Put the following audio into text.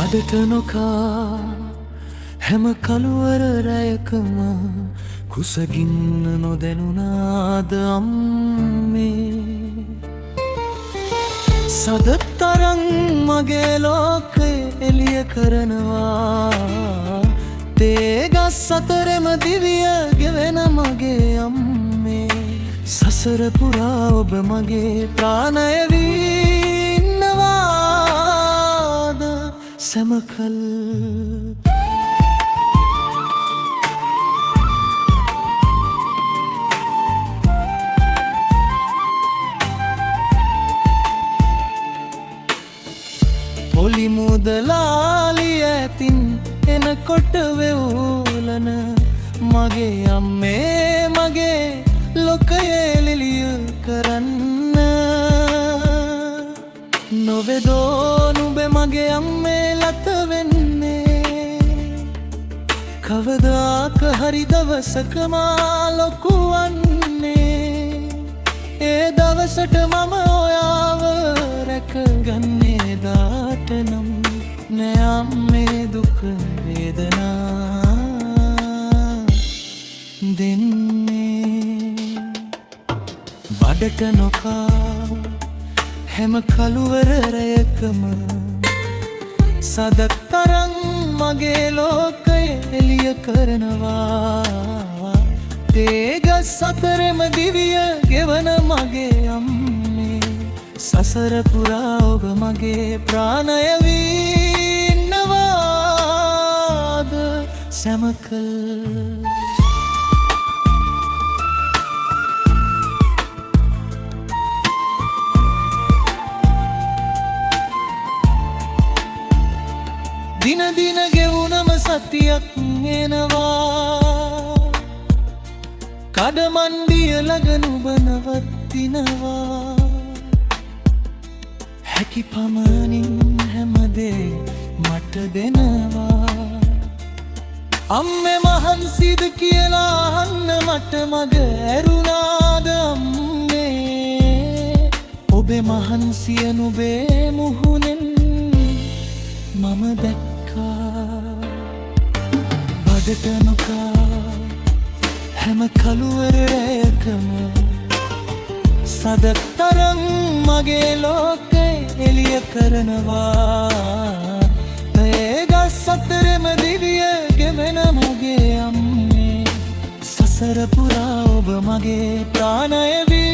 බඩට නොකා හැම කළුවර රැයකම කුසගින්න නොදැනුනාද අම්මේ සදතරං මගේ ලෝකය එළිය කරනවා තේගස් අතරෙම දිවිය ගෙවෙන මගේ අම්මේ සසර පුරා ඔබ මගේ ප්‍රාණය වී ඉන්නවාද සැමකල් පොලි මුදලාලිය ඇතින් එනකොට වෙවුලන මගේ අම්මේ මගේ ලොකයේ ලිලිය කරන්න නොවෙදෝ නුඹේ මගේ අම්මේ ලත වෙන්නේ කවදාක හරි දවසක මා ලොකු වන්නේ ඒ දවසට මම ඔයාව රැකගන්නේ දාට නම් නෑ අම්මේ දුක වේදනා දෙන්නේ බඩට නොකා හැම කළුවර රැයකම සදතරං මගේ ලෝකය එළිය කරනවා තේගස් අතරෙම දිවිය ගෙවන මගේ අම්මේ සසර පුරා ඔබ මගේ ප්‍රාණය වී ඉන්නවාද සැමකල් දින දින ගෙවුනම සතියක් එනවා කඩමණ්ඩිය ළඟ නුඹ නවතිනවා හැකි පමණින් හැමදේ මට දෙනවා අම්මේ මහන්සිද කියලා අහන්න මට මග ඇරුණාද අම්මේ ඔබේ මහන්සිය නුඹේ මුහුණෙන් මම දැක්කා බඩට නොකා හැම කළුවර රැයකම සදතරං මගේ ලෝකය එළිය කරනවා තේගස් අතරෙම දිවිය ගෙවෙන මගේ අම්මේ සසර පුරා ඔබ මගේ ප්‍රාණය වී